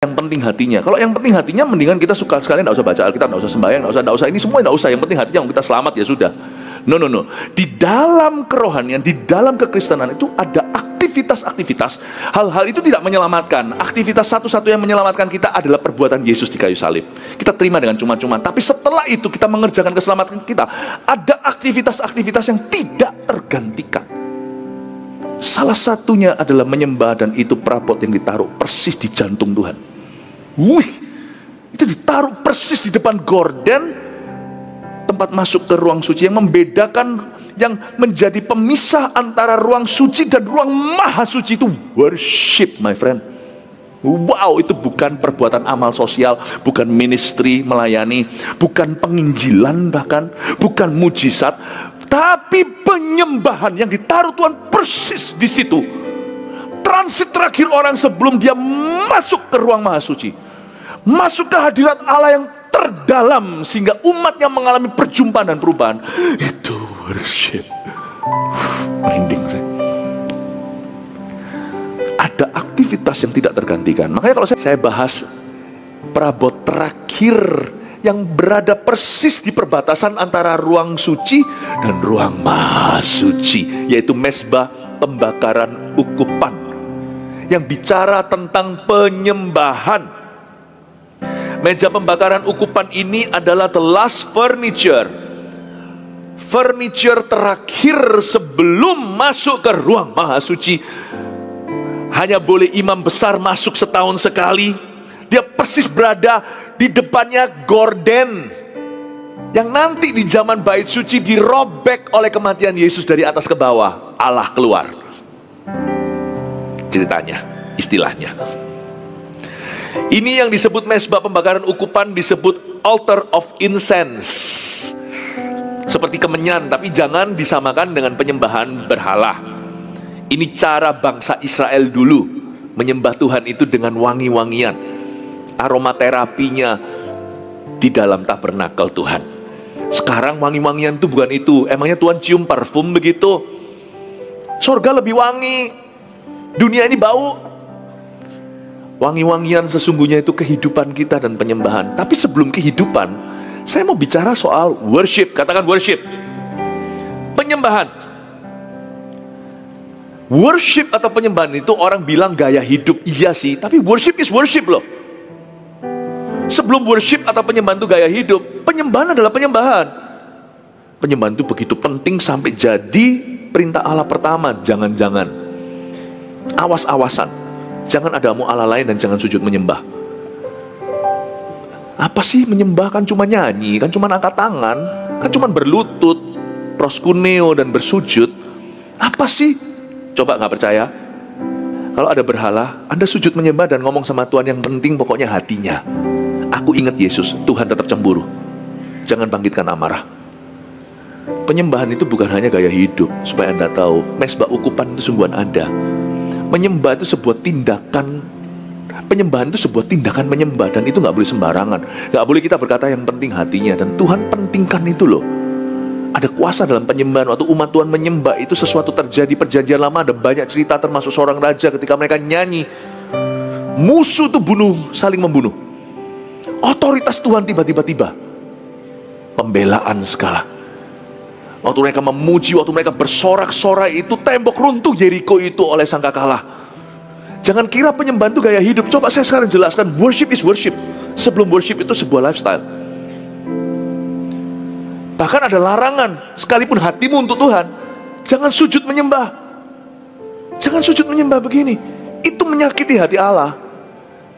yang penting hatinya. Kalau yang penting hatinya, mendingan kita suka sekalian nggak usah baca Alkitab, nggak usah sembahyang, nggak usah ini semua, nggak usah. Yang penting hatinya, kita selamat ya sudah. No. Di dalam kerohanian, di dalam kekristenan itu ada aktivitas-aktivitas. Hal-hal itu tidak menyelamatkan. Aktivitas satu-satu yang menyelamatkan kita adalah perbuatan Yesus di kayu salib. Kita terima dengan cuma-cuma. Tapi setelah itu kita mengerjakan keselamatan kita, ada aktivitas-aktivitas yang tidak tergantikan. Salah satunya adalah menyembah, dan itu perabot yang ditaruh persis di jantung Tuhan. Itu ditaruh persis di depan gorden, tempat masuk ke ruang suci, yang membedakan, yang menjadi pemisah antara ruang suci dan ruang maha suci itu worship, my friend. Wow, itu bukan perbuatan amal sosial, bukan ministry melayani, bukan penginjilan, bahkan bukan mujizat, tapi penyembahan yang ditaruh Tuhan persis di situ. Transit terakhir orang sebelum dia masuk ke ruang maha suci, masuk ke hadirat Allah yang terdalam, sehingga umatnya mengalami perjumpaan dan perubahan. Itu worship. Merinding saya. Ada aktivitas yang tidak tergantikan. Makanya kalau saya bahas perabot terakhir yang berada persis di perbatasan antara ruang suci dan ruang maha suci, yaitu mezbah pembakaran ukupan, yang bicara tentang penyembahan. Meja pembakaran ukupan ini adalah the last furniture terakhir sebelum masuk ke ruang maha suci. Hanya boleh imam besar masuk setahun sekali. Dia persis berada di depannya gorden, yang nanti di zaman bait suci dirobek oleh kematian Yesus dari atas ke bawah. Allah keluar. Ceritanya, istilahnya. Ini yang disebut mezbah pembakaran ukupan, disebut altar of incense. Seperti kemenyan, tapi jangan disamakan dengan penyembahan berhala. Ini cara bangsa Israel dulu menyembah Tuhan itu dengan wangi-wangian. Aromaterapinya di dalam tabernakel Tuhan. Sekarang wangi-wangian itu bukan itu. Emangnya Tuhan cium parfum begitu? Sorga lebih wangi, dunia ini bau. Wangi-wangian sesungguhnya itu kehidupan kita dan penyembahan. Tapi sebelum kehidupan, saya mau bicara soal worship. Katakan worship. Penyembahan. Worship atau penyembahan itu orang bilang gaya hidup. Iya sih, tapi worship is worship loh. Sebelum worship atau penyembahan itu gaya hidup, penyembahan adalah penyembahan. Penyembahan itu begitu penting sampai jadi perintah Allah pertama. Jangan-jangan, awas-awasan, jangan ada mu Allah lain dan jangan sujud menyembah. Apa sih menyembah? Kan cuma nyanyi, kan cuma angkat tangan, kan cuma berlutut, proskuneo dan bersujud. Apa sih? Coba gak percaya? Kalau ada berhala, Anda sujud menyembah dan ngomong sama Tuhan, yang penting pokoknya hatinya. Aku ingat Yesus, Tuhan tetap cemburu. Jangan bangkitkan amarah. Penyembahan itu bukan hanya gaya hidup. Supaya Anda tahu, mezbah ukupan itu sungguhan ada. Menyembah itu sebuah tindakan. Penyembahan itu sebuah tindakan menyembah, dan itu gak boleh sembarangan. Gak boleh kita berkata yang penting hatinya. Dan Tuhan pentingkan itu loh. Ada kuasa dalam penyembahan. Waktu umat Tuhan menyembah, itu sesuatu terjadi. Perjanjian lama ada banyak cerita, termasuk seorang raja ketika mereka nyanyi, musuh itu saling membunuh. Otoritas Tuhan tiba-tiba, pembelaan segala. Waktu mereka memuji, waktu mereka bersorak-sorai, itu tembok runtuh Yeriko itu oleh sangkakala. Jangan kira penyembahan itu gaya hidup. Coba saya sekarang jelaskan, worship is worship. Sebelum worship itu sebuah lifestyle. Bahkan ada larangan, sekalipun hatimu untuk Tuhan, jangan sujud menyembah. Jangan sujud menyembah begini. Itu menyakiti hati Allah.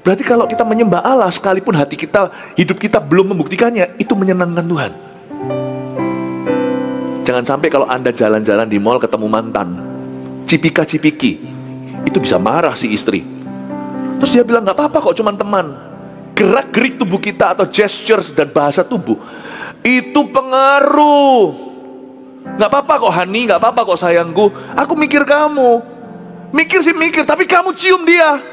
Berarti kalau kita menyembah Allah, sekalipun hati kita, hidup kita belum membuktikannya, itu menyenangkan Tuhan. Jangan sampai kalau Anda jalan-jalan di mall ketemu mantan, cipika-cipiki, itu bisa marah si istri. Terus dia bilang, gak apa-apa kok, cuma teman. Gerak-gerik tubuh kita atau gestures dan bahasa tubuh, itu pengaruh. Gak apa-apa kok honey, gak apa-apa kok sayangku, aku mikir kamu. Mikir sih mikir, tapi kamu cium dia.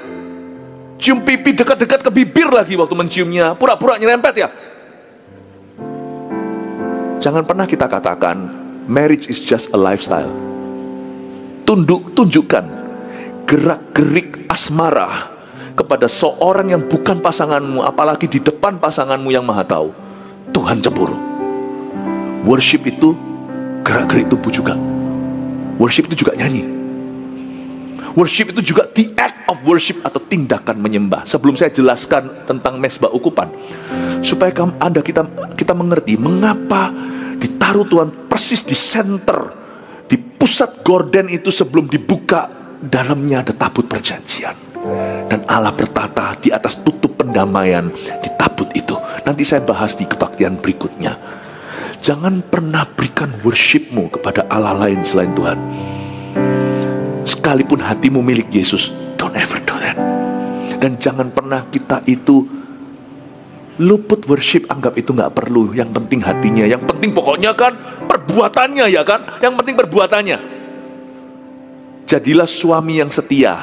Cium pipi dekat-dekat ke bibir lagi waktu menciumnya, pura-pura nyerempet ya. Jangan pernah kita katakan marriage is just a lifestyle. Tunjukkan gerak-gerik asmara kepada seorang yang bukan pasanganmu, apalagi di depan pasanganmu yang maha tahu, Tuhan cemburu. Worship itu gerak-gerik tubuh juga. Worship itu juga nyanyi. Worship itu juga the act of worship atau tindakan menyembah. Sebelum saya jelaskan tentang mezbah ukupan, supaya kita mengerti mengapa ditaruh Tuhan persis di center, di pusat gorden itu. Sebelum dibuka, dalamnya ada tabut perjanjian, dan Allah bertata di atas tutup pendamaian di tabut itu. Nanti saya bahas di kebaktian berikutnya. Jangan pernah berikan worshipmu kepada Allah lain selain Tuhan. Sekalipun hatimu milik Yesus, don't ever do that. Dan jangan pernah kita itu luput worship, anggap itu gak perlu. Yang penting hatinya, yang penting pokoknya kan perbuatannya, ya kan? Yang penting perbuatannya. Jadilah suami yang setia,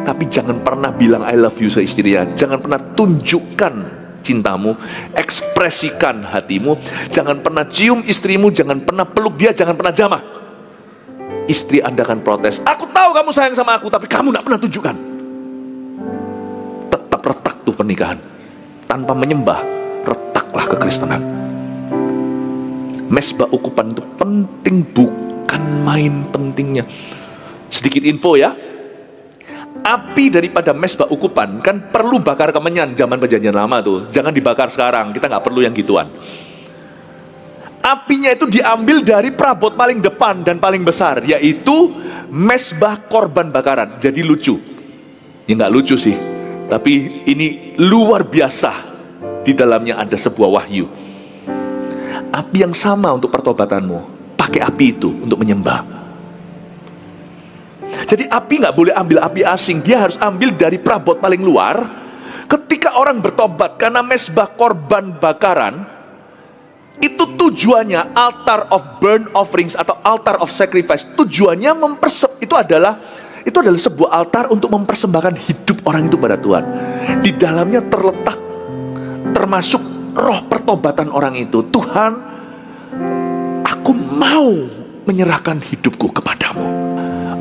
tapi jangan pernah bilang I love you ke istrinya. Jangan pernah tunjukkan cintamu, ekspresikan hatimu. Jangan pernah cium istrimu, jangan pernah peluk dia, jangan pernah jamah. Istri Anda akan protes, aku tahu kamu sayang sama aku, tapi kamu gak pernah tunjukkan. Tetap retak tuh pernikahan. Tanpa menyembah, retaklah kekristenan. Mezbah ukupan itu penting, bukan main pentingnya. Sedikit info ya, api daripada mezbah ukupan kan perlu bakar kemenyan zaman perjanjian lama tuh. Jangan dibakar sekarang, kita nggak perlu yang gituan. Apinya itu diambil dari perabot paling depan dan paling besar, yaitu mezbah korban bakaran. Jadi lucu, ya nggak lucu sih, tapi ini luar biasa. Di dalamnya ada sebuah wahyu. Api yang sama untuk pertobatanmu, pakai api itu untuk menyembah. Jadi api nggak boleh ambil api asing, dia harus ambil dari perabot paling luar. Ketika orang bertobat karena mezbah korban bakaran, itu tujuannya altar of burnt offerings atau altar of sacrifice. Tujuannya itu adalah sebuah altar untuk mempersembahkan hidup orang itu pada Tuhan. Di dalamnya terletak, termasuk roh pertobatan orang itu. Tuhan, aku mau menyerahkan hidupku kepadamu.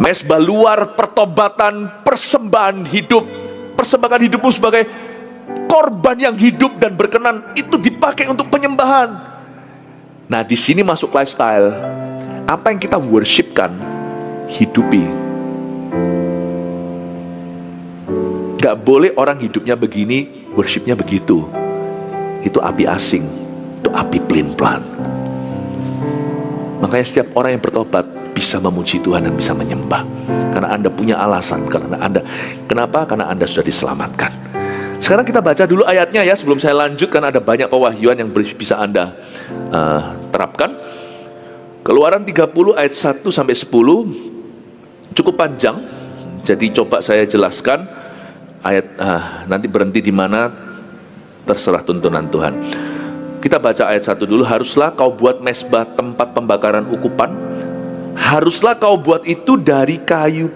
Mezbah luar pertobatan, persembahan hidup, persembahkan hidupmu sebagai korban yang hidup dan berkenan, itu dipakai untuk penyembahan. Nah, di sini masuk lifestyle. Apa yang kita worshipkan, hidupi. Gak boleh orang hidupnya begini, worshipnya begitu. Itu api asing, itu api pelin-pelan. Makanya setiap orang yang bertobat bisa memuji Tuhan dan bisa menyembah. Karena Anda punya alasan. Kenapa? Karena Anda sudah diselamatkan. Sekarang kita baca dulu ayatnya ya, sebelum saya lanjut, karena ada banyak pewahyuan yang bisa Anda terapkan. Keluaran 30 ayat 1 sampai 10 cukup panjang. Jadi coba saya jelaskan ayat, nanti berhenti di mana terserah tuntunan Tuhan. Kita baca ayat 1 dulu. Haruslah kau buat mezbah tempat pembakaran ukupan. Haruslah kau buat itu dari kayu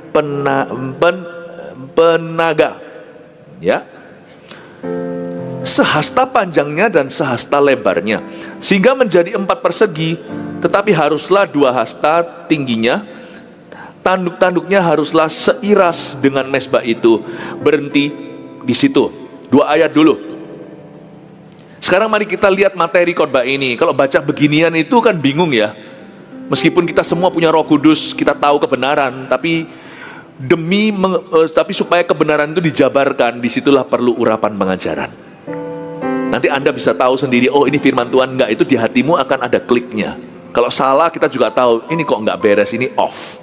penaga, ya, sehasta panjangnya dan sehasta lebarnya, sehingga menjadi 4 persegi. Tetapi haruslah 2 hasta tingginya. Tanduk-tanduknya haruslah seiras dengan mezbah itu. Berhenti di situ. 2 ayat dulu. Sekarang mari kita lihat materi khotbah ini. Kalau baca beginian itu kan bingung ya. Meskipun kita semua punya Roh Kudus, kita tahu kebenaran, tapi supaya kebenaran itu dijabarkan, disitulah perlu urapan pengajaran. Nanti Anda bisa tahu sendiri, oh ini firman Tuhan, enggak, itu di hatimu akan ada kliknya. Kalau salah kita juga tahu, ini kok enggak beres, ini off.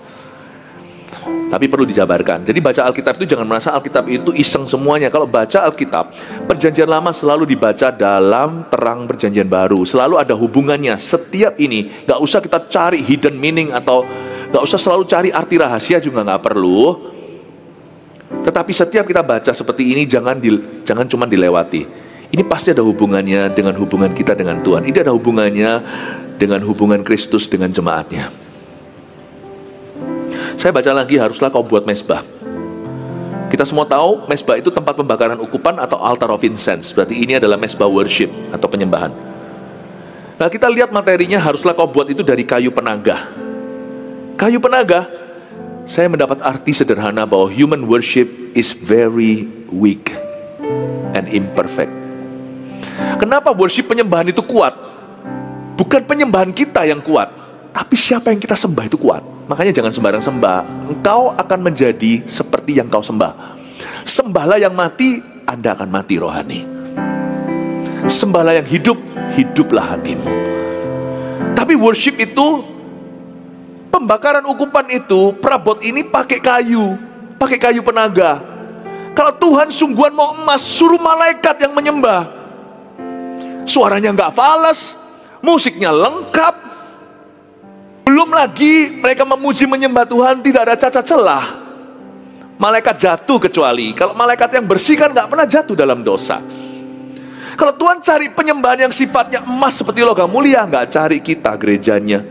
Tapi perlu dijabarkan. Jadi baca Alkitab itu jangan merasa Alkitab itu iseng semuanya. Kalau baca Alkitab, perjanjian lama selalu dibaca dalam terang perjanjian baru. Selalu ada hubungannya. Setiap ini, gak usah kita cari hidden meaning, atau gak usah selalu cari arti rahasia, juga gak perlu. Tetapi setiap kita baca seperti ini, jangan cuma dilewati. Ini pasti ada hubungannya dengan hubungan kita dengan Tuhan. Ini ada hubungannya dengan hubungan Kristus dengan jemaatnya. Saya baca lagi, haruslah kau buat mezbah. Kita semua tahu mezbah itu tempat pembakaran ukupan atau altar of incense. Berarti ini adalah mezbah worship atau penyembahan. Nah, kita lihat materinya, haruslah kau buat itu dari kayu penaga. Kayu penaga saya mendapat arti sederhana bahwa human worship is very weak and imperfect. Kenapa worship penyembahan itu kuat? Bukan penyembahan kita yang kuat, tapi siapa yang kita sembah itu kuat. Makanya jangan sembarang sembah. Engkau akan menjadi seperti yang kau sembah. Sembahlah yang mati, Anda akan mati rohani. Sembahlah yang hidup, hiduplah hatimu. Tapi worship itu, pembakaran ukupan itu, perabot ini pakai kayu penaga. Kalau Tuhan sungguhan mau emas, suruh malaikat yang menyembah. Suaranya nggak fales, musiknya lengkap. Belum lagi mereka memuji menyembah Tuhan tidak ada cacat celah. Malaikat jatuh kecuali kalau malaikat yang bersih kan nggak pernah jatuh dalam dosa. Kalau Tuhan cari penyembahan yang sifatnya emas seperti logam mulia, nggak cari kita gerejanya.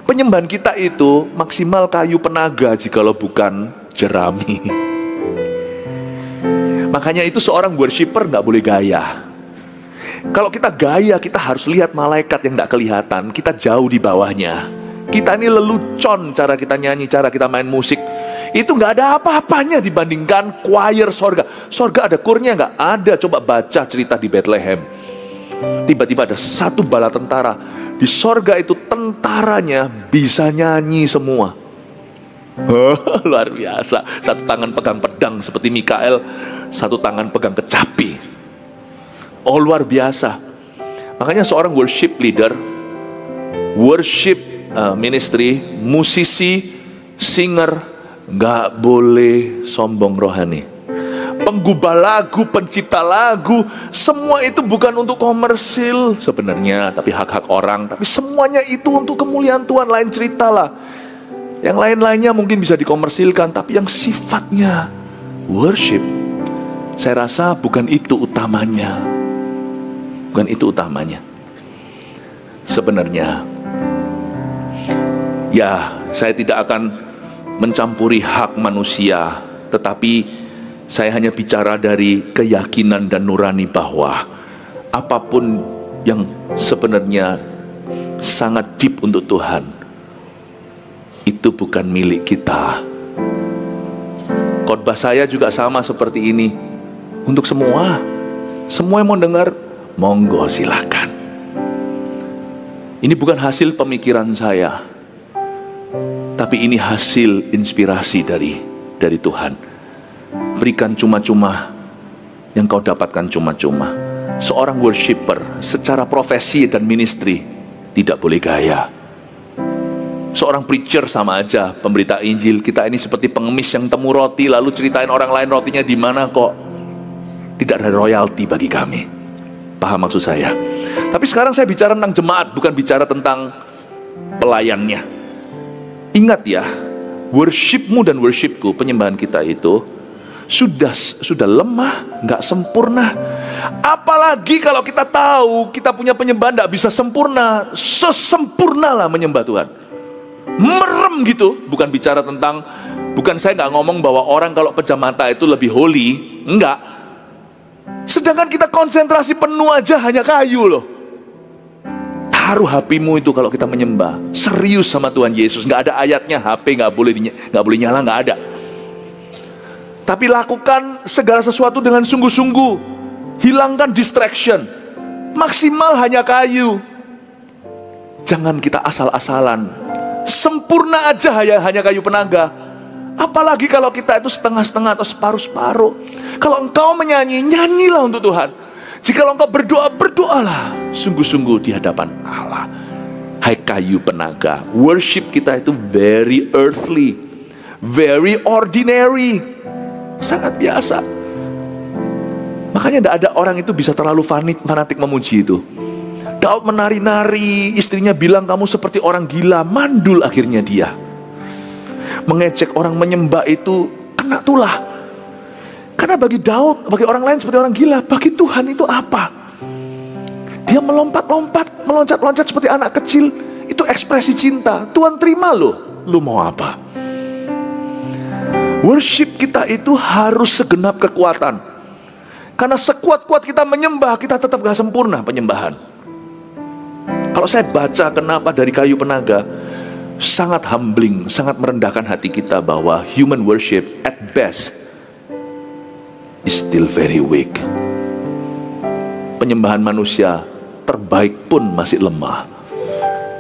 Penyembahan kita itu maksimal kayu penaga jikalau bukan jerami. Makanya itu seorang worshiper nggak boleh gaya. Kalau kita gaya, kita harus lihat malaikat yang nggak kelihatan. Kita jauh di bawahnya. Kita ini lelucon cara kita nyanyi, cara kita main musik. Itu nggak ada apa-apanya dibandingkan choir sorga. Sorga ada kurnya nggak? Ada. Coba baca cerita di Bethlehem. Tiba-tiba ada satu bala tentara. Di sorga itu tentaranya bisa nyanyi semua. Luar biasa. Satu tangan pegang pedang seperti Mikael, satu tangan pegang kecapi. Oh, luar biasa. Makanya seorang worship leader, worship ministry, musisi, singer, gak boleh sombong rohani. Penggubah lagu, pencipta lagu, semua itu bukan untuk komersil sebenarnya, tapi hak-hak orang. Tapi semuanya itu untuk kemuliaan Tuhan. Lain cerita lah. Yang lain-lainnya mungkin bisa dikomersilkan, tapi yang sifatnya worship, saya rasa bukan itu utamanya. Bukan itu utamanya. Sebenarnya, ya, saya tidak akan mencampuri hak manusia, tetapi saya hanya bicara dari keyakinan dan nurani bahwa apapun yang sebenarnya sangat deep untuk Tuhan, itu bukan milik kita. Khotbah saya juga sama seperti ini. Untuk semua yang mau dengar, monggo silakan. Ini bukan hasil pemikiran saya, tapi ini hasil inspirasi dari Tuhan. Berikan cuma-cuma yang kau dapatkan cuma-cuma. Seorang worshiper secara profesi dan ministry tidak boleh gaya. Seorang preacher sama aja, pemberita Injil. Kita ini seperti pengemis yang temu roti lalu ceritain orang lain rotinya di mana kok. Tidak ada royalti bagi kami. Paham maksud saya? Tapi sekarang saya bicara tentang jemaat, bukan bicara tentang pelayannya. Ingat ya, worshipmu dan worshipku, penyembahan kita itu sudah lemah, nggak sempurna. Apalagi kalau kita tahu kita punya penyembahan nggak bisa sempurna, sesempurnalah menyembah Tuhan. Merem gitu, bukan bicara tentang, bukan saya nggak ngomong bahwa orang kalau pejam mata itu lebih holy, enggak. Sedangkan kita konsentrasi penuh aja hanya kayu loh. Taruh HP-mu itu kalau kita menyembah, serius sama Tuhan Yesus. Nggak ada ayatnya HP nggak boleh nyala, nggak ada. Tapi lakukan segala sesuatu dengan sungguh-sungguh. Hilangkan distraction. Maksimal hanya kayu. Jangan kita asal-asalan. Sempurna aja hanya kayu penaga. Apalagi kalau kita itu setengah-setengah atau separuh-separuh. Kalau engkau menyanyi, nyanyilah untuk Tuhan. Jika engkau berdoa, berdoalah sungguh-sungguh di hadapan Allah. Hai kayu penaga. Worship kita itu very earthly, very ordinary, sangat biasa. Makanya tidak ada orang itu bisa terlalu fanatik memuji itu. Daud menari-nari, istrinya bilang kamu seperti orang gila, mandul akhirnya dia. Mengejek orang menyembah itu kena tulah. Karena bagi Daud, bagi orang lain seperti orang gila, bagi Tuhan itu apa? Dia melompat-lompat, meloncat-loncat seperti anak kecil. Itu ekspresi cinta. Tuhan terima loh, lu mau apa? Worship kita itu harus segenap kekuatan. Karena sekuat-kuat kita menyembah, kita tetap gak sempurna penyembahan. Kalau saya baca kenapa dari kayu penaga, sangat humbling, sangat merendahkan hati kita bahwa human worship at best is still very weak. Penyembahan manusia terbaik pun masih lemah.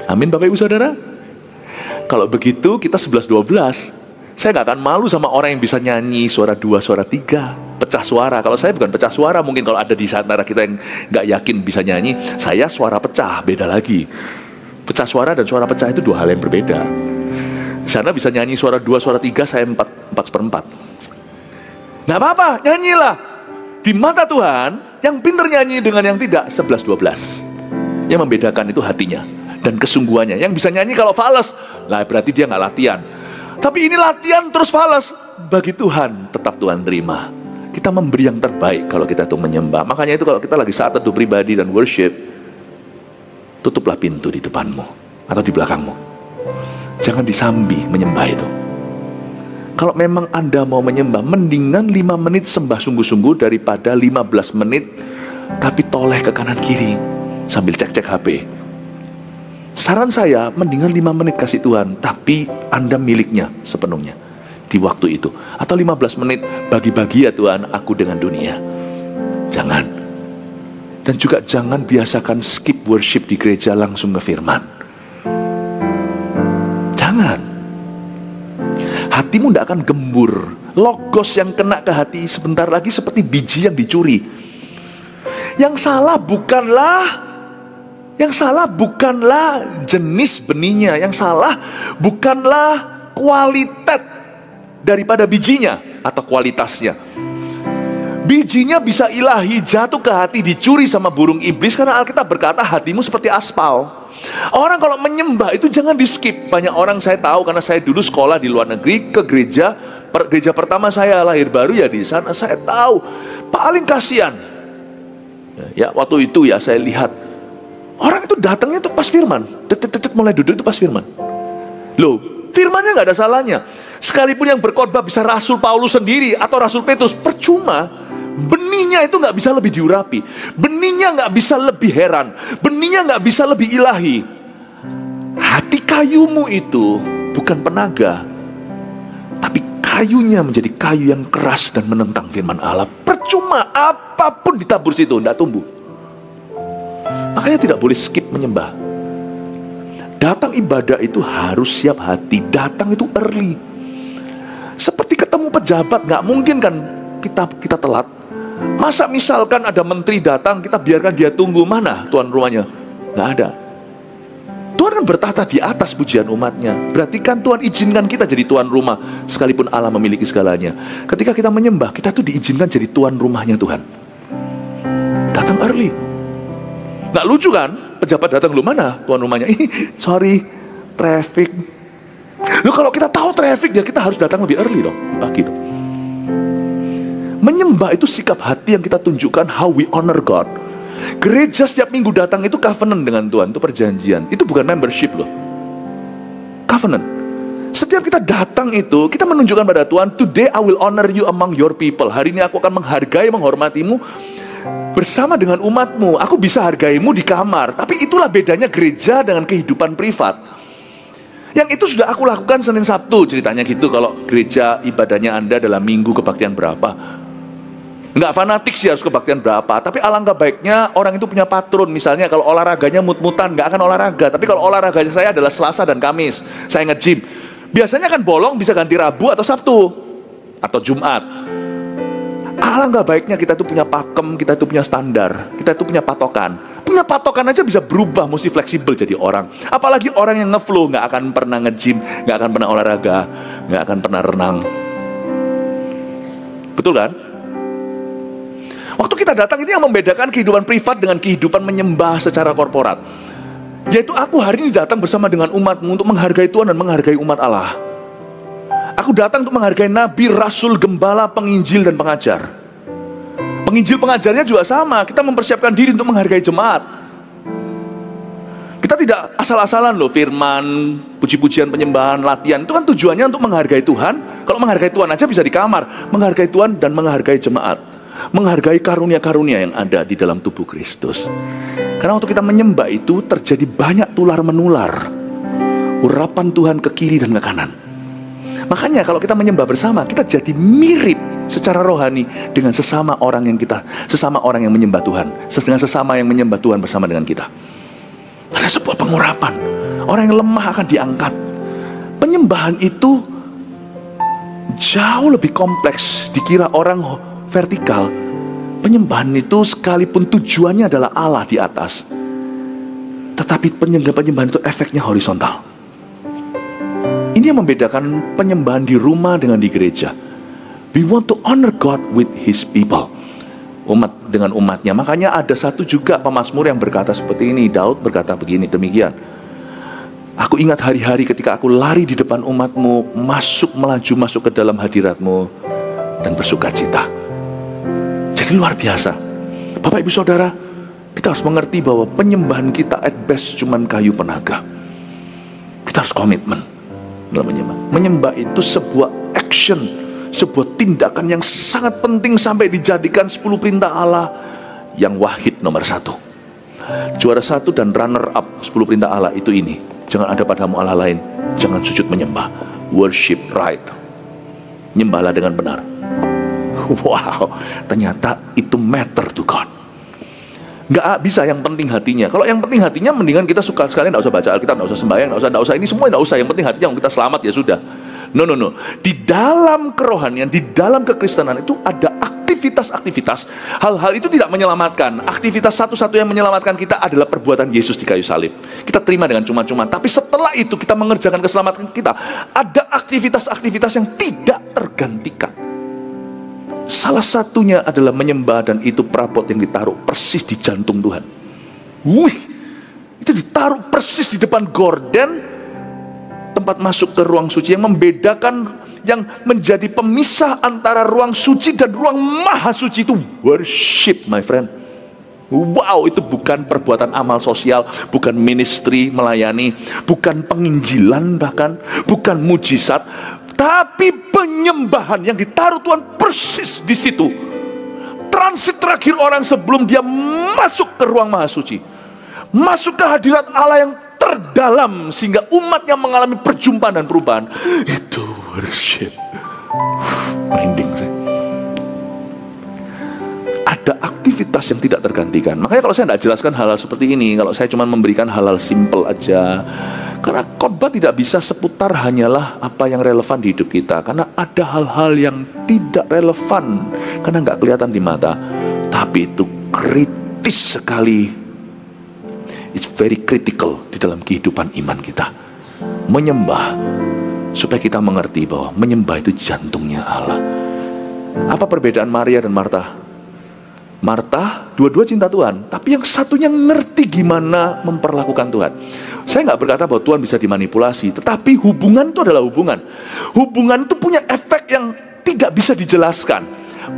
Amin Bapak Ibu Saudara. Kalau begitu kita 11-12. Saya gak akan malu sama orang yang bisa nyanyi suara 2, suara 3, pecah suara. Kalau saya bukan pecah suara, mungkin kalau ada di antara kita yang gak yakin bisa nyanyi, saya suara pecah, beda lagi. Pecah suara dan suara pecah itu dua hal yang berbeda. Di sana bisa nyanyi suara 2, suara 3, saya 4/4. Gak apa-apa, nyanyilah. Di mata Tuhan, yang pintar nyanyi dengan yang tidak 11-12. Yang membedakan itu hatinya dan kesungguhannya. Yang bisa nyanyi kalau fales, lah berarti dia gak latihan. Tapi ini latihan terus fales. Bagi Tuhan tetap Tuhan terima. Kita memberi yang terbaik kalau kita tuh menyembah. Makanya itu kalau kita lagi saat teduh pribadi dan worship, tutuplah pintu di depanmu atau di belakangmu. Jangan disambi menyembah itu. Kalau memang Anda mau menyembah, mendingan 5 menit sembah sungguh-sungguh daripada 15 menit tapi toleh ke kanan kiri sambil cek-cek HP. Saran saya, mendingan 5 menit kasih Tuhan, tapi Anda miliknya sepenuhnya di waktu itu. Atau 15 menit, bagi-bagi ya Tuhan, aku dengan dunia. Jangan. Dan juga jangan biasakan skip worship di gereja langsung ke firman. Jangan. Hatimu tidak akan gembur. Logos yang kena ke hati sebentar lagi seperti biji yang dicuri. Yang salah bukanlah jenis benihnya. Yang salah bukanlah kualitas daripada bijinya atau kualitasnya. Bijinya bisa ilahi, jatuh ke hati, dicuri sama burung iblis. Karena Alkitab berkata hatimu seperti aspal. Orang kalau menyembah itu jangan di skip. Banyak orang saya tahu karena saya dulu sekolah di luar negeri, ke gereja pertama saya lahir baru ya di sana. Saya tahu paling kasihan. Ya waktu itu ya saya lihat orang itu datangnya itu pas firman, mulai duduk itu pas firman. Loh, firmannya nggak ada salahnya. Sekalipun yang berkhotbah bisa Rasul Paulus sendiri atau Rasul Petrus, percuma. Benihnya itu nggak bisa lebih diurapi. Benihnya nggak bisa lebih heran. Benihnya nggak bisa lebih ilahi. Hati kayumu itu bukan penaga, tapi kayunya menjadi kayu yang keras dan menentang firman Allah. Percuma apapun ditabur situ, tidak tumbuh. Makanya tidak boleh skip menyembah. Datang ibadah itu harus siap hati. Datang itu early. Seperti ketemu pejabat, nggak mungkin kan kita telat. Masa misalkan ada menteri datang, kita biarkan dia tunggu, mana tuan rumahnya? Nggak ada. Tuhan kan bertahta di atas pujian umatnya. Berarti kan Tuhan izinkan kita jadi tuan rumah, sekalipun Allah memiliki segalanya. Ketika kita menyembah, kita tuh diizinkan jadi tuan rumahnya Tuhan. Datang early. Nggak lucu kan? Pejabat datang, lu mana tuan rumahnya? Sorry, traffic. Lu kalau kita tahu traffic ya kita harus datang lebih early dong, pagi dong. Menyembah itu sikap hati yang kita tunjukkan, how we honor God. Gereja setiap minggu datang itu covenant dengan Tuhan, itu perjanjian. Itu bukan membership loh, covenant. Setiap kita datang itu kita menunjukkan pada Tuhan, today I will honor you among your people. Hari ini aku akan menghargai, menghormatimu bersama dengan umatmu. Aku bisa hargaimu di kamar. Tapi itulah bedanya gereja dengan kehidupan privat. Yang itu sudah aku lakukan Senin Sabtu, ceritanya gitu. Kalau gereja ibadahnya Anda dalam minggu kebaktian berapa, nggak fanatik sih harus kebaktian berapa. Tapi alangkah baiknya orang itu punya patron. Misalnya kalau olahraganya mut-mutan, nggak akan olahraga. Tapi kalau olahraganya saya adalah Selasa dan Kamis, saya nge-gym. Biasanya kan bolong bisa ganti Rabu atau Sabtu atau Jumat. Alangkah baiknya kita tuh punya pakem, kita tuh punya standar, kita tuh punya patokan. Punya patokan aja bisa berubah, mesti fleksibel jadi orang. Apalagi orang yang nge-flow, nggak akan pernah nge-gym, nggak akan pernah olahraga, nggak akan pernah renang. Betul kan? Waktu kita datang ini yang membedakan kehidupan privat dengan kehidupan menyembah secara korporat. Yaitu aku hari ini datang bersama dengan umatmu untuk menghargai Tuhan dan menghargai umat Allah. Aku datang untuk menghargai nabi, rasul, gembala, penginjil, dan pengajar. Penginjil pengajarnya juga sama. Kita mempersiapkan diri untuk menghargai jemaat. Kita tidak asal-asalan loh firman, puji-pujian, penyembahan, latihan. Itu kan tujuannya untuk menghargai Tuhan. Kalau menghargai Tuhan aja bisa di kamar. Menghargai Tuhan dan menghargai jemaat. Menghargai karunia-karunia yang ada di dalam tubuh Kristus. Karena waktu kita menyembah itu terjadi banyak tular-menular. urapan Tuhan ke kiri dan ke kanan. Makanya kalau kita menyembah bersama, kita jadi mirip secara rohani dengan sesama orang yang menyembah Tuhan, dengan sesama yang menyembah Tuhan bersama dengan kita. Ada sebuah pengurapan. Orang yang lemah akan diangkat. Penyembahan itu jauh lebih kompleks. Dikira orang vertikal. Penyembahan itu sekalipun tujuannya adalah Allah di atas, tetapi penyembahan itu efeknya horizontal. Ini yang membedakan penyembahan di rumah dengan di gereja. We want to honor God with His people. Umat dengan umatnya. Makanya ada satu juga pemazmur yang berkata seperti ini. Daud berkata begini, demikian. Aku ingat hari-hari ketika aku lari di depan umatmu, melaju masuk ke dalam hadiratmu, dan bersuka cita. Jadi luar biasa. Bapak ibu saudara, kita harus mengerti bahwa penyembahan kita at best cuman kayu penaga. Kita harus komitmen dalam menyembah. Menyembah itu sebuah action, sebuah tindakan yang sangat penting sampai dijadikan 10 perintah Allah yang wahid nomor 1. Juara 1 dan runner up 10 perintah Allah itu ini. Jangan ada padamu Allah lain. Jangan sujud menyembah. Worship right. Nyembahlah dengan benar. Wow, ternyata itu matter to God. Nggak bisa yang penting hatinya. Kalau yang penting hatinya, mendingan kita suka sekali nggak usah baca Alkitab, nggak usah sembahyang, nggak usah ini semua, nggak usah. Yang penting hatinya, kita selamat ya sudah. No. Di dalam kerohanian, di dalam kekristenan itu ada aktivitas-aktivitas. Hal-hal itu tidak menyelamatkan. Aktivitas satu-satu yang menyelamatkan kita adalah perbuatan Yesus di kayu salib. Kita terima dengan cuma-cuma. Tapi setelah itu kita mengerjakan keselamatan kita, ada aktivitas-aktivitas yang tidak tergantikan. Salah satunya adalah menyembah, dan itu perabot yang ditaruh persis di jantung Tuhan. Wih, itu ditaruh persis di depan gorden, tempat masuk ke ruang suci yang membedakan, yang menjadi pemisah antara ruang suci dan ruang maha suci itu worship, my friend. Wow, itu bukan perbuatan amal sosial, bukan ministry melayani, bukan penginjilan bahkan, bukan mujizat, tapi penyembahan yang ditaruh Tuhan persis di situ. Transit terakhir orang sebelum dia masuk ke ruang maha suci, masuk ke hadirat Allah yang terdalam, sehingga umatnya mengalami perjumpaan dan perubahan. Itu worship. Merinding saya. Ada aktivitas yang tidak tergantikan. Makanya kalau saya tidak jelaskan hal-hal seperti ini, kalau saya cuma memberikan hal-hal simple aja, karena khotbah tidak bisa seputar hanyalah apa yang relevan di hidup kita. Karena ada hal-hal yang tidak relevan, karena nggak kelihatan di mata, tapi itu kritis sekali. It's very critical di dalam kehidupan iman kita. Menyembah, supaya kita mengerti bahwa menyembah itu jantungnya Allah. Apa perbedaan Maria dan Marta? Marta, dua-dua cinta Tuhan, tapi yang satunya ngerti gimana memperlakukan Tuhan. Saya nggak berkata bahwa Tuhan bisa dimanipulasi, tetapi hubungan itu adalah hubungan. Hubungan itu punya efek yang tidak bisa dijelaskan.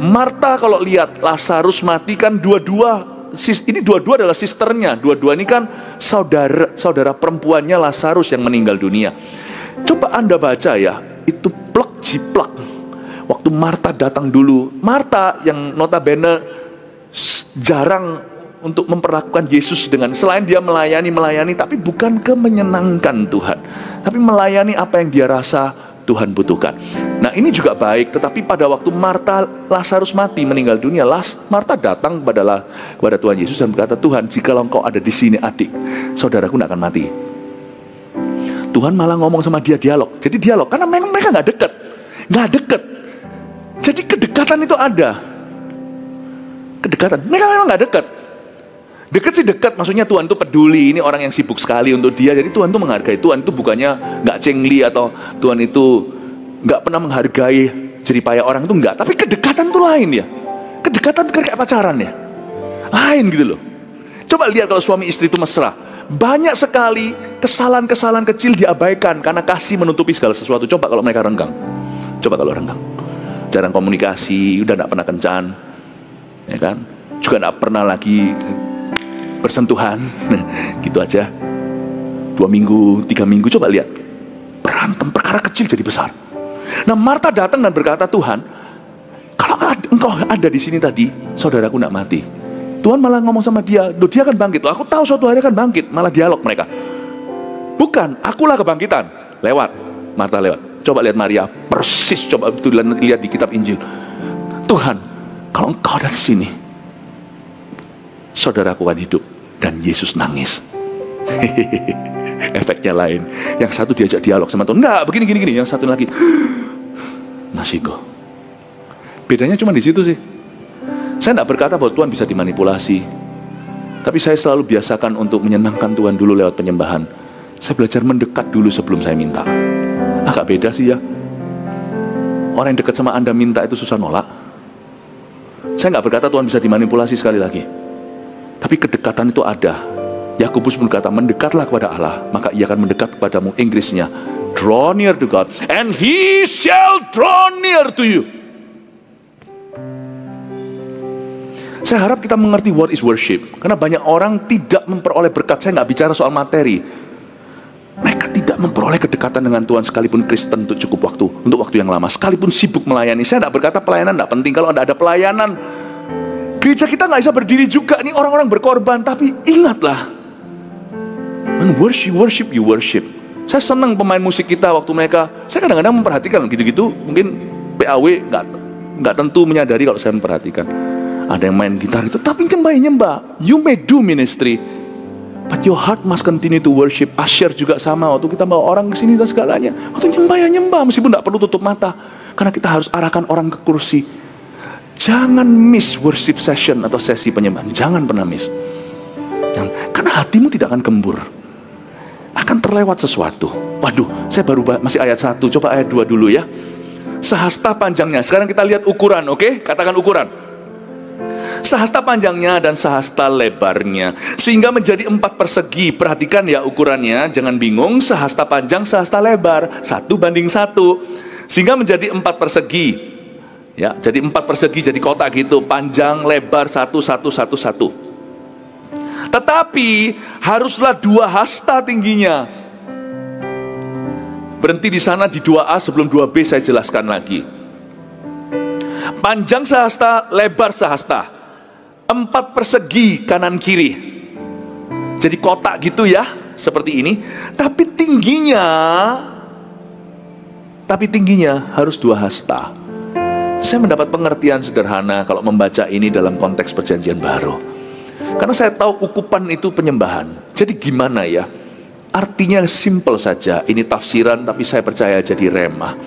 Marta kalau lihat Lazarus mati kan dua-dua adalah sisternya. Dua-dua ini kan saudara perempuannya Lazarus yang meninggal dunia. Coba Anda baca ya, itu plek jiplak. Waktu Marta datang dulu, Marta yang notabene jarang untuk memperlakukan Yesus dengan, selain dia melayani, tapi bukan menyenangkan Tuhan, tapi melayani apa yang dia rasa Tuhan butuhkan. Nah ini juga baik, tetapi pada waktu Lazarus mati meninggal dunia, Marta datang kepada Tuhan Yesus dan berkata, Tuhan, jikalau Engkau ada di sini, adik saudaraku tidak akan mati. Tuhan malah ngomong sama dia, dialog. Jadi dialog, karena mereka nggak deket. Jadi kedekatan itu ada. Kedekatan, mereka memang nggak dekat. Dekat sih dekat, maksudnya Tuhan itu peduli. Ini orang yang sibuk sekali untuk dia, jadi Tuhan itu menghargai. Tuhan itu bukannya nggak cengli, atau Tuhan itu nggak pernah menghargai jeripaya orang, itu nggak. Tapi kedekatan itu lain ya. Kedekatan kayak pacaran ya, lain gitu loh. Coba lihat kalau suami istri itu mesra, banyak sekali kesalahan-kesalahan kecil diabaikan karena kasih menutupi segala sesuatu. Coba kalau mereka renggang, jarang komunikasi, udah nggak pernah kencan, ya kan, juga nggak pernah lagi bersentuhan, gitu aja. 2 minggu, 3 minggu, coba lihat, berantem perkara kecil jadi besar. Nah Marta datang dan berkata, Tuhan, kalau Engkau ada di sini tadi, saudaraku nggak mati. Tuhan malah ngomong sama dia, dia akan bangkit. Aku tahu suatu hari akan bangkit. Malah dialog mereka. Bukan, akulah kebangkitan. Lewat, Marta lewat. Coba lihat Maria, persis coba itu lihat di kitab Injil. Tuhan, kalau Engkau dari sini, saudaraku akan hidup. Dan Yesus nangis. Efeknya lain. Yang satu diajak dialog sama Tuhan, enggak, begini. Yang satu lagi, nasigo. Bedanya cuma di situ sih. Saya tidak berkata bahwa Tuhan bisa dimanipulasi, tapi saya selalu biasakan untuk menyenangkan Tuhan dulu lewat penyembahan. Saya belajar mendekat dulu sebelum saya minta. Agak beda sih ya. Orang yang dekat sama Anda minta itu susah nolak. Saya nggak berkata Tuhan bisa dimanipulasi, sekali lagi. Tapi kedekatan itu ada. Yakobus berkata, mendekatlah kepada Allah, maka ia akan mendekat kepadamu. Inggrisnya, draw near to God, and He shall draw near to you. Saya harap kita mengerti what is worship. Karena banyak orang tidak memperoleh berkat. Saya nggak bicara soal materi. Mereka tidak memperoleh kedekatan dengan Tuhan sekalipun Kristen untuk cukup waktu, untuk waktu yang lama, sekalipun sibuk melayani. Saya tidak berkata pelayanan tidak penting. Kalau tidak ada pelayanan, gereja kita nggak bisa berdiri juga. Ini orang-orang berkorban. Tapi ingatlah, when worship, you worship. Saya senang pemain musik kita waktu mereka. Saya kadang-kadang memperhatikan gitu-gitu. Mungkin PAW nggak tentu menyadari kalau saya memperhatikan. Ada yang main gitar itu, tapi nyembah. You may do ministry, but your heart must continue to worship. Asher juga sama, waktu kita bawa orang ke sini dan segalanya, waktu nyembah, meskipun tidak perlu tutup mata, karena kita harus arahkan orang ke kursi. Jangan miss worship session atau sesi penyembahan, jangan pernah miss. Karena hatimu tidak akan gembur, akan terlewat sesuatu. Waduh, saya baru masih ayat 1, coba ayat 2 dulu ya. Sehasta panjangnya, sekarang kita lihat ukuran, oke? Katakan ukuran. Sehasta panjangnya dan sehasta lebarnya, sehingga menjadi 4 persegi. Perhatikan ya ukurannya, jangan bingung. Sehasta panjang, sehasta lebar, 1:1, sehingga menjadi 4 persegi. Ya, jadi 4 persegi, jadi kotak gitu, panjang, lebar, 1. Tetapi haruslah 2 hasta tingginya. Berhenti di sana di 2A, sebelum 2B saya jelaskan lagi. Panjang sehasta, lebar sehasta, 4 persegi kanan kiri. Jadi kotak gitu ya, seperti ini. Tapi tingginya harus 2 hasta. Saya mendapat pengertian sederhana kalau membaca ini dalam konteks perjanjian baru. Karena saya tahu ukupan itu penyembahan. Jadi gimana ya? Artinya simple saja. Ini tafsiran tapi saya percaya jadi rema.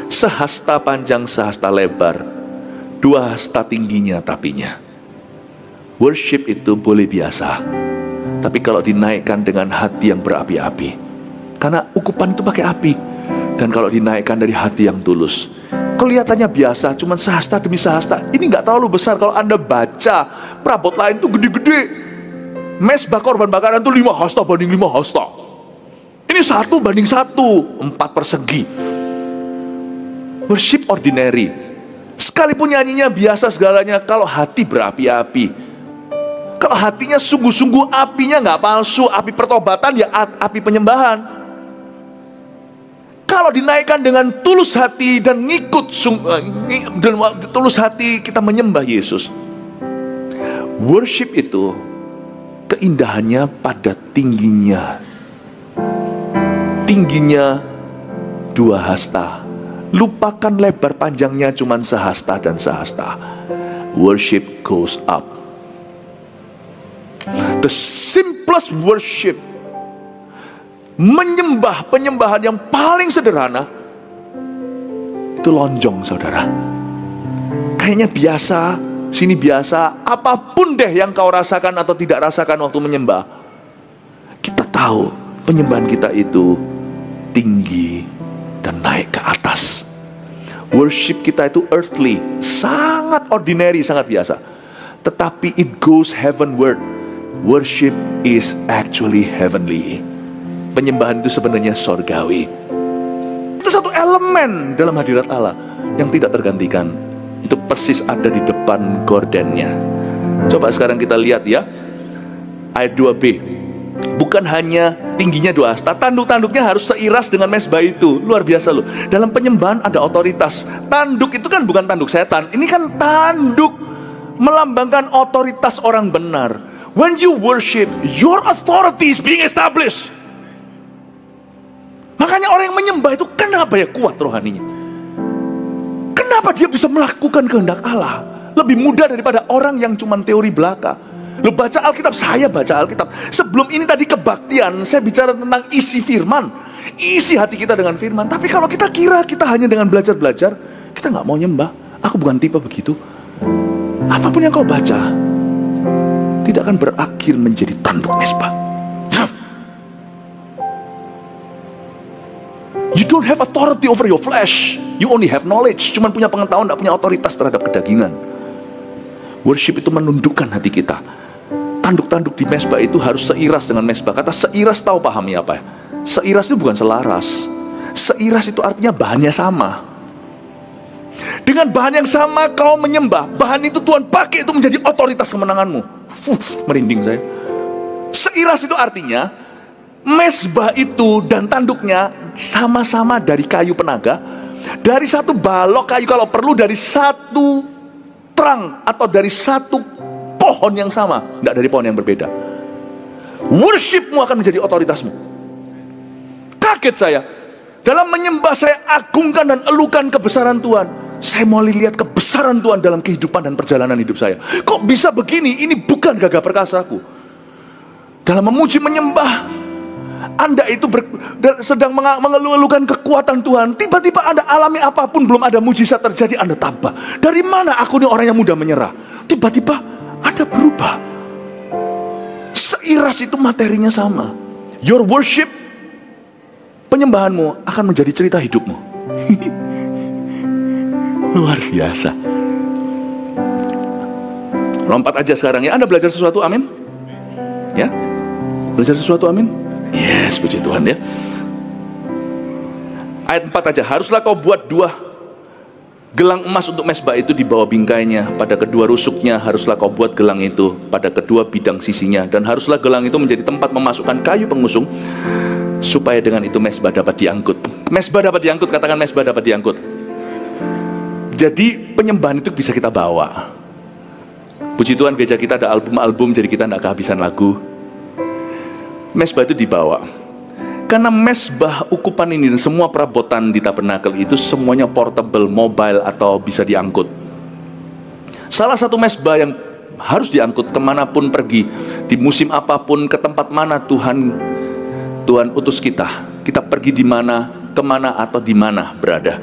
Sehasta panjang, sehasta lebar, 2 hasta tingginya tapinya. Worship itu boleh biasa, tapi kalau dinaikkan dengan hati yang berapi-api, karena ukupan itu pakai api. Dan kalau dinaikkan dari hati yang tulus, kelihatannya biasa, cuman sehasta demi sehasta. Ini gak terlalu besar. Kalau Anda baca perabot lain itu gede-gede. Mesbah korban bakaran itu 5 hasta banding 5 hasta. Ini 1:1, 4 persegi. Worship ordinary, sekalipun nyanyinya biasa segalanya, kalau hati berapi-api, kalau hatinya sungguh-sungguh, apinya nggak palsu, api pertobatan ya api penyembahan. Kalau dinaikkan dengan tulus hati dan dan tulus hati kita menyembah Yesus. Worship itu keindahannya pada tingginya. Tingginya 2 hasta. Lupakan lebar panjangnya cuman sehasta dan sehasta. Worship goes up. The simplest worship, penyembahan yang paling sederhana, itu lonjong saudara. Kayaknya biasa, sini biasa, apapun deh yang kau rasakan atau tidak rasakan waktu menyembah. Kita tahu penyembahan kita itu tinggi dan naik ke atas. Worship kita itu earthly, sangat ordinary, sangat biasa. Tetapi it goes heavenward. Worship is actually heavenly. Penyembahan itu sebenarnya sorgawi. Itu satu elemen dalam hadirat Allah yang tidak tergantikan. Itu persis ada di depan gordennya. Coba sekarang kita lihat ya, ayat 2b. Bukan hanya tingginya 2 hasta, tanduk-tanduknya harus seiras dengan mesbah itu. Luar biasa loh. Dalam penyembahan ada otoritas. Tanduk itu kan bukan tanduk setan. Ini kan tanduk melambangkan otoritas orang benar. When you worship, your authority is being established. Makanya orang yang menyembah itu kenapa ya kuat rohaninya? Kenapa dia bisa melakukan kehendak Allah? Lebih mudah daripada orang yang cuma teori belaka. Lu baca Alkitab, saya baca Alkitab. Sebelum ini tadi kebaktian, saya bicara tentang isi firman. Isi hati kita dengan firman. Tapi kalau kita kira kita hanya dengan belajar-belajar, kita nggak mau nyembah. Aku bukan tipe begitu. Apapun yang kau baca tidak akan berakhir menjadi tanduk mesbah. You don't have authority over your flesh. You only have knowledge. Cuman punya pengetahuan, tidak punya otoritas terhadap kedagingan. Worship itu menundukkan hati kita. Tanduk-tanduk di mesbah itu harus seiras dengan mesbah. Kata seiras tahu pahami apa ya? Seiras itu bukan selaras. Seiras itu artinya bahannya sama. Dengan bahan yang sama kau menyembah. Bahan itu Tuhan pakai itu menjadi otoritas kemenanganmu. Merinding saya. Seiras itu artinya mesbah itu dan tanduknya sama-sama dari kayu penaga. Dari satu balok kayu, kalau perlu dari satu terang atau dari satu pohon yang sama, tidak dari pohon yang berbeda. Worshipmu akan menjadi otoritasmu. Kaget saya. Dalam menyembah saya agungkan dan elukan kebesaran Tuhan. Saya mau lihat kebesaran Tuhan dalam kehidupan dan perjalanan hidup saya. Kok bisa begini? Ini bukan gagah perkasaku. Dalam memuji menyembah, Anda itu sedang mengeluh-elukan kekuatan Tuhan. Tiba-tiba Anda alami apapun, belum ada mujizat terjadi, Anda tabah. Dari mana aku ini orang yang mudah menyerah? Tiba-tiba Anda berubah. Seiras itu materinya sama. Your worship, penyembahanmu akan menjadi cerita hidupmu. Luar biasa. Lompat aja sekarang ya. Anda belajar sesuatu, amin? Ya? Belajar sesuatu, amin? Yes, puji Tuhan ya. Ayat 4 aja. Haruslah kau buat 2 gelang emas untuk mesbah itu di bawah bingkainya. Pada kedua rusuknya haruslah kau buat gelang itu pada kedua bidang sisinya. Dan haruslah gelang itu menjadi tempat memasukkan kayu pengusung, supaya dengan itu mesbah dapat diangkut. Mesbah dapat diangkut, katakan mesbah dapat diangkut. Jadi penyembahan itu bisa kita bawa. Puji Tuhan gereja kita ada album-album, jadi kita tidak kehabisan lagu. Mesbah itu dibawa. Karena mesbah ukupan ini dan semua perabotan di tabernakel itu semuanya portable, mobile atau bisa diangkut. Salah satu mesbah yang harus diangkut kemanapun pergi, di musim apapun, ke tempat mana Tuhan utus kita. Kita pergi di mana, kemana atau di mana berada.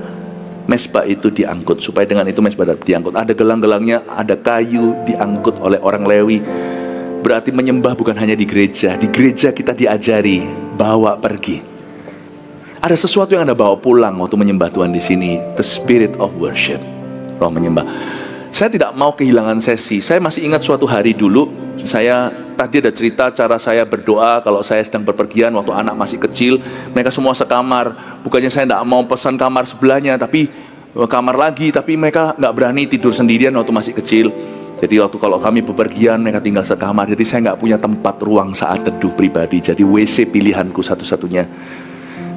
Mesbah itu diangkut, supaya dengan itu mesbah diangkut. Ada gelang-gelangnya, ada kayu diangkut oleh orang Lewi. Berarti menyembah bukan hanya di gereja. Di gereja kita diajari bawa pergi. Ada sesuatu yang Anda bawa pulang waktu menyembah Tuhan di sini. The spirit of worship. Roh menyembah. Saya tidak mau kehilangan sesi. Saya masih ingat suatu hari dulu. Saya tadi ada cerita cara saya berdoa kalau saya sedang berpergian waktu anak masih kecil. Mereka semua sekamar. Bukannya saya tidak mau pesan kamar sebelahnya, tapi kamar lagi. Tapi mereka nggak berani tidur sendirian waktu masih kecil. Jadi waktu kalau kami bepergian, mereka tinggal sekamar. Jadi saya nggak punya tempat ruang saat teduh pribadi. Jadi WC pilihanku satu-satunya.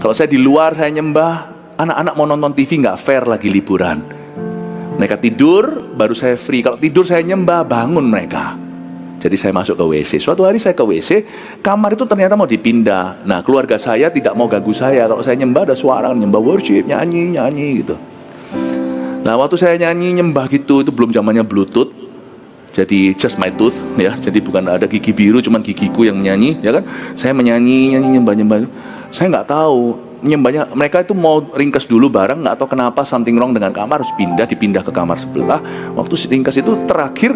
Kalau saya di luar, saya nyembah, anak-anak mau nonton TV nggak fair, lagi liburan. Mereka tidur, baru saya free. Kalau tidur saya nyembah, bangun mereka. Jadi saya masuk ke WC. Suatu hari saya ke WC, kamar itu ternyata mau dipindah. Nah keluarga saya tidak mau ganggu saya. Kalau saya nyembah ada suara, nyembah worship, nyanyi gitu. Nah waktu saya nyanyi nyembah gitu, itu belum zamannya Bluetooth. Jadi just my tooth ya, jadi bukan ada gigi biru, cuman gigiku yang nyanyi, ya kan? Saya menyanyi, nyembah. Saya nggak tahu nyembahnya. Mereka itu mau ringkes dulu bareng, nggak tahu kenapa something wrong dengan kamar, harus dipindah ke kamar sebelah. Waktu ringkes itu terakhir,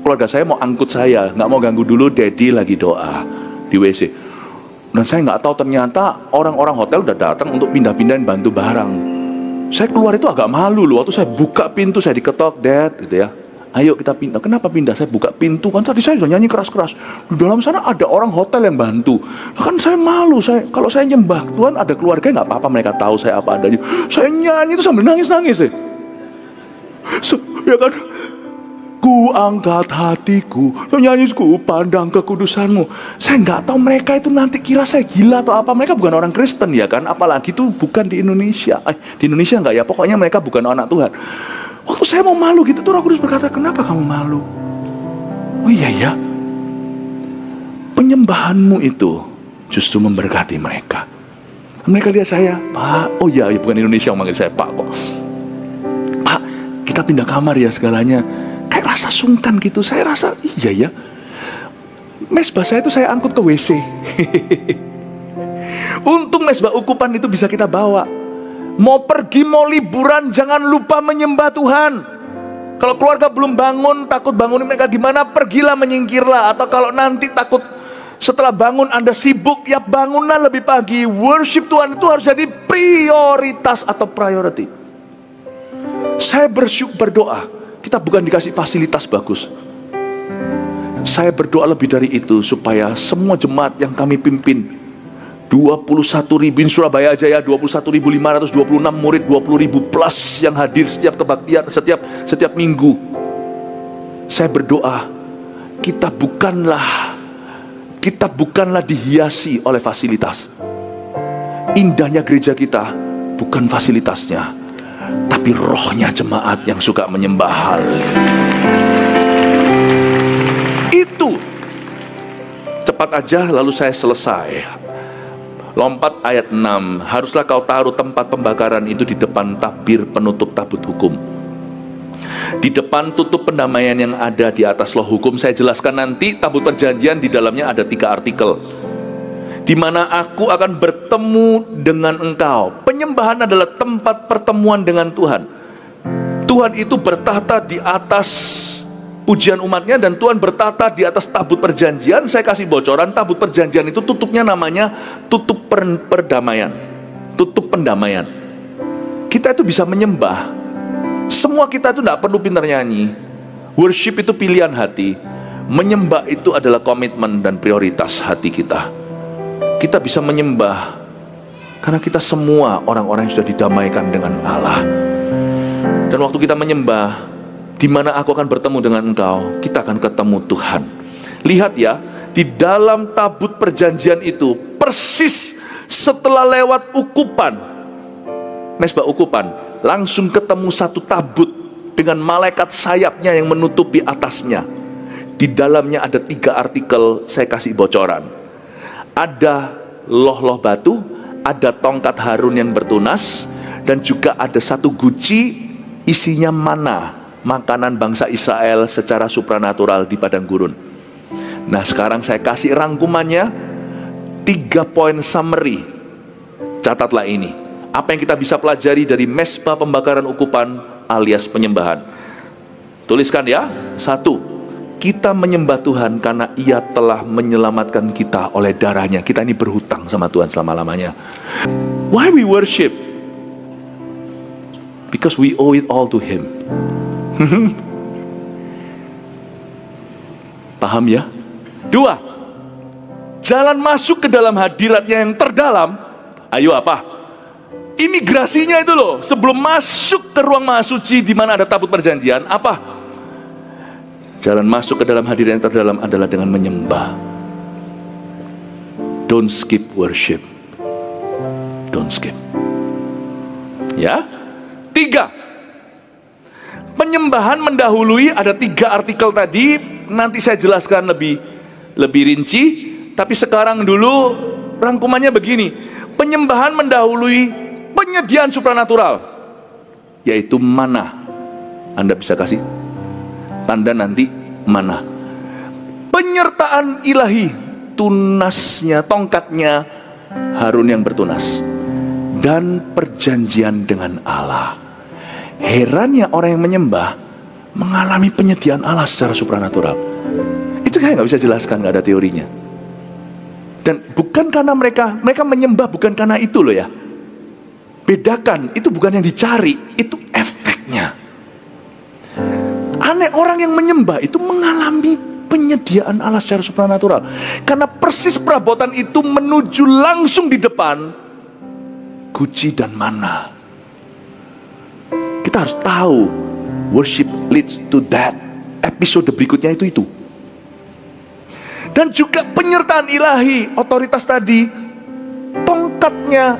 keluarga saya mau angkut saya, nggak mau ganggu dulu. Daddy lagi doa di WC. Dan saya nggak tahu ternyata orang-orang hotel udah datang untuk pindah-pindahin bantu barang. Saya keluar itu agak malu loh. Waktu saya buka pintu, saya diketok, Dad, gitu ya. Ayo kita pindah. Kenapa pindah? Saya buka pintu, kan tadi saya sudah nyanyi keras-keras. Di dalam sana ada orang hotel yang bantu. Kan saya malu. Kalau saya nyembah Tuhan, ada keluarga nggak apa-apa, mereka tahu saya apa adanya. Saya nyanyi itu sambil nangis-nangis ya. Ya kan? Ku angkat hatiku, nyanyi ku pandang kekudusanmu. Saya nggak tahu mereka itu nanti kira saya gila atau apa. Mereka bukan orang Kristen ya kan? Apalagi itu bukan di Indonesia. Di Indonesia nggak ya? Pokoknya mereka bukan anak Tuhan. Waktu saya mau malu gitu tuh Roh Kudus berkata, kenapa kamu malu? Oh iya ya, penyembahanmu itu justru memberkati mereka. Mereka lihat saya, Pak, oh iya, bukan Indonesia yang manggil saya Pak kok. Pak, kita pindah kamar ya segalanya. Kayak rasa sungkan gitu. Saya rasa, iya ya, mesbah saya itu saya angkut ke WC. Untung mesbah ukupan itu bisa kita bawa. Mau pergi, mau liburan, jangan lupa menyembah Tuhan. Kalau keluarga belum bangun, takut bangunin mereka gimana, pergilah, menyingkirlah. Atau kalau nanti takut setelah bangun Anda sibuk, ya bangunlah lebih pagi. Worship Tuhan itu harus jadi prioritas atau priority. Saya berdoa, kita bukan dikasih fasilitas bagus. Saya berdoa lebih dari itu, supaya semua jemaat yang kami pimpin, 21.000 Surabaya aja ya, 21.526 murid, 20.000 plus yang hadir setiap kebaktian, setiap minggu. Saya berdoa, kita bukanlah dihiasi oleh fasilitas. Indahnya gereja kita bukan fasilitasnya, tapi rohnya jemaat yang suka menyembah. Itu cepat aja lalu saya selesai. Lompat ayat 6. Haruslah kau taruh tempat pembakaran itu di depan tabir penutup tabut hukum, di depan tutup pendamaian yang ada di atas loh hukum. Saya jelaskan nanti. Tabut perjanjian di dalamnya ada 3 artikel, di mana aku akan bertemu dengan engkau. Penyembahan adalah tempat pertemuan dengan Tuhan. Tuhan itu bertahta di atas pujian umatnya, dan Tuhan bertata di atas tabut perjanjian. Saya kasih bocoran, tabut perjanjian itu tutupnya namanya tutup perdamaian, tutup pendamaian. Kita itu bisa menyembah. Semua kita itu tidak perlu pintar nyanyi. Worship itu pilihan hati. Menyembah itu adalah komitmen dan prioritas hati kita. Kita bisa menyembah karena kita semua orang-orang yang sudah didamaikan dengan Allah. Dan waktu kita menyembah, di mana aku akan bertemu dengan engkau, kita akan ketemu Tuhan. Lihat ya, di dalam tabut perjanjian itu, persis setelah lewat ukupan, mesbah ukupan, langsung ketemu satu tabut dengan malaikat sayapnya yang menutupi atasnya. Di dalamnya ada 3 artikel, saya kasih bocoran. Ada loh-loh batu, ada tongkat Harun yang bertunas, dan juga ada 1 guci isinya mana, makanan bangsa Israel secara supranatural di padang gurun. Nah, sekarang saya kasih rangkumannya, 3 poin summary. Catatlah ini, apa yang kita bisa pelajari dari mesbah pembakaran ukupan alias penyembahan. Tuliskan ya. 1, kita menyembah Tuhan karena Ia telah menyelamatkan kita oleh darahnya. Kita ini berhutang sama Tuhan selama-lamanya. Why we worship? Because we owe it all to Him. Paham ya? 2, jalan masuk ke dalam hadiratnya yang terdalam. Ayo apa? Imigrasinya itu loh, sebelum masuk ke ruang maha suci di mana ada tabut perjanjian, apa? Jalan masuk ke dalam hadirat yang terdalam adalah dengan menyembah. Don't skip worship. Don't skip. Ya? 3, penyembahan mendahului. Ada 3 artikel tadi, nanti saya jelaskan lebih rinci. Tapi sekarang dulu rangkumannya begini. Penyembahan mendahului penyediaan supranatural, yaitu mana. Anda bisa kasih tanda nanti, mana. Penyertaan ilahi, tunasnya, tongkatnya Harun yang bertunas, dan perjanjian dengan Allah. Herannya orang yang menyembah mengalami penyediaan Allah secara supranatural. Itu kayak nggak bisa jelaskan, nggak ada teorinya. Dan bukan karena mereka menyembah bukan karena itu loh ya. Bedakan, itu bukan yang dicari, itu efeknya. Aneh, orang yang menyembah itu mengalami penyediaan Allah secara supranatural. Karena persis perabotan itu menuju langsung di depan guci dan mana. Kita harus tahu, worship leads to that. Episode berikutnya itu. Dan juga penyertaan ilahi, otoritas tadi, tongkatnya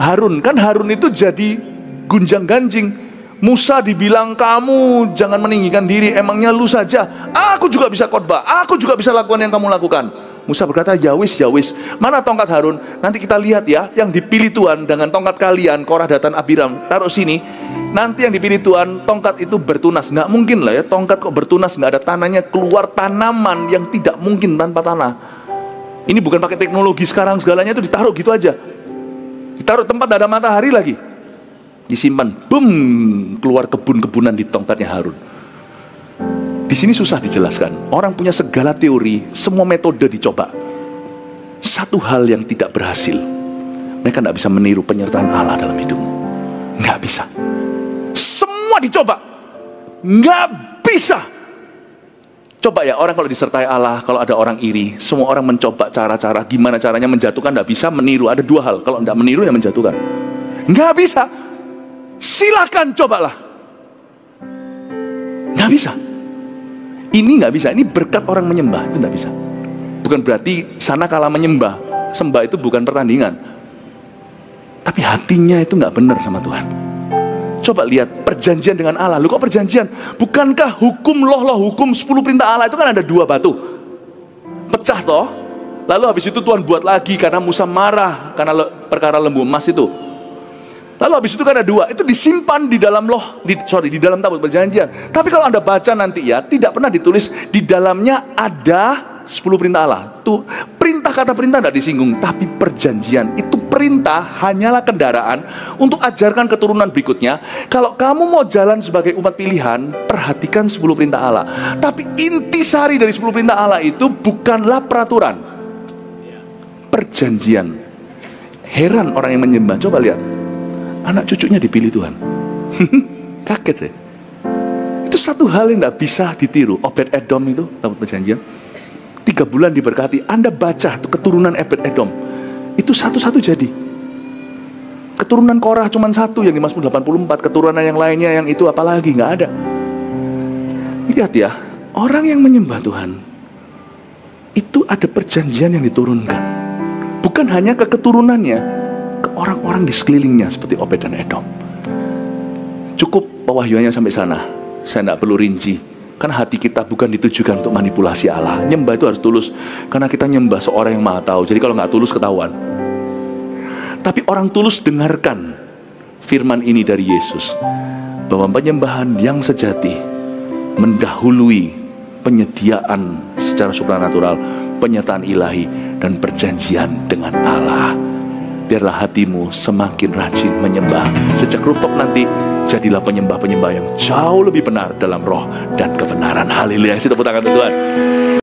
Harun. Kan Harun itu jadi gunjang ganjing. Musa dibilang, kamu jangan meninggikan diri, emangnya lu saja. Aku juga bisa khotbah, aku juga bisa lakukan yang kamu lakukan. Musa berkata, ya wis, ya wis. Mana tongkat Harun? Nanti kita lihat ya, yang dipilih Tuhan dengan tongkat kalian, Korah, Datan, Abiram, taruh sini. Nanti yang dipilih Tuhan, tongkat itu bertunas. Nggak mungkin lah ya, tongkat kok bertunas, nggak ada tanahnya, keluar tanaman yang tidak mungkin tanpa tanah. Ini bukan pakai teknologi sekarang, segalanya itu ditaruh gitu aja. Ditaruh tempat ada matahari lagi. Disimpan, boom, keluar kebun-kebunan di tongkatnya Harun. Di sini susah dijelaskan. Orang punya segala teori, semua metode dicoba. Satu hal yang tidak berhasil, mereka tidak bisa meniru penyertaan Allah dalam hidupmu. Nggak bisa. Semua dicoba, nggak bisa. Coba ya, orang kalau disertai Allah, kalau ada orang iri, semua orang mencoba cara-cara gimana caranya menjatuhkan, nggak bisa meniru. Ada dua hal, kalau nggak meniru ya menjatuhkan. Nggak bisa. Silakan cobalah. Nggak bisa. Ini nggak bisa, ini berkat orang menyembah, itu nggak bisa. Bukan berarti sana kalah menyembah, sembah itu bukan pertandingan. Tapi hatinya itu nggak benar sama Tuhan. Coba lihat perjanjian dengan Allah. Lu kok perjanjian? Bukankah hukum hukum 10 perintah Allah itu kan ada 2 batu. Pecah toh. Lalu habis itu Tuhan buat lagi karena Musa marah karena perkara lembu emas itu. Lalu habis itu kan ada 2, itu disimpan di dalam di dalam tabut perjanjian. Tapi kalau Anda baca nanti ya, tidak pernah ditulis di dalamnya ada 10 perintah Allah. Tuh, kata perintah tidak disinggung, tapi perjanjian itu perintah hanyalah kendaraan untuk ajarkan keturunan berikutnya. Kalau kamu mau jalan sebagai umat pilihan, perhatikan 10 perintah Allah. Tapi intisari dari 10 perintah Allah itu bukanlah peraturan, perjanjian. Heran orang yang menyembah. Coba lihat, anak cucunya dipilih Tuhan. Kaget ya. Itu satu hal yang tidak bisa ditiru. Obed Edom itu, tabut perjanjian, 3 bulan diberkati. Anda baca tuh keturunan Obed Edom, itu satu-satu jadi. Keturunan Korah cuma 1 yang di Mazmur 84. Keturunan yang lainnya yang itu apalagi nggak ada. Lihat ya, orang yang menyembah Tuhan itu ada perjanjian yang diturunkan. Bukan hanya ke keturunannya, ke orang-orang di sekelilingnya seperti Obed dan Edom. Cukup pewahyuannya sampai sana. Saya tidak perlu rinci, karena hati kita bukan ditujukan untuk manipulasi Allah. Nyembah itu harus tulus, karena kita nyembah seorang yang maha tahu. Jadi kalau nggak tulus ketahuan. Tapi orang tulus dengarkan firman ini dari Yesus, bahwa penyembahan yang sejati mendahului penyediaan secara supranatural, penyertaan ilahi, dan perjanjian dengan Allah. Biarlah hatimu semakin rajin menyembah. Sejak rooftop nanti, jadilah penyembah-penyembah yang jauh lebih benar dalam roh dan kebenaran. Haleluya. Kita tepuk tangan Tuhan.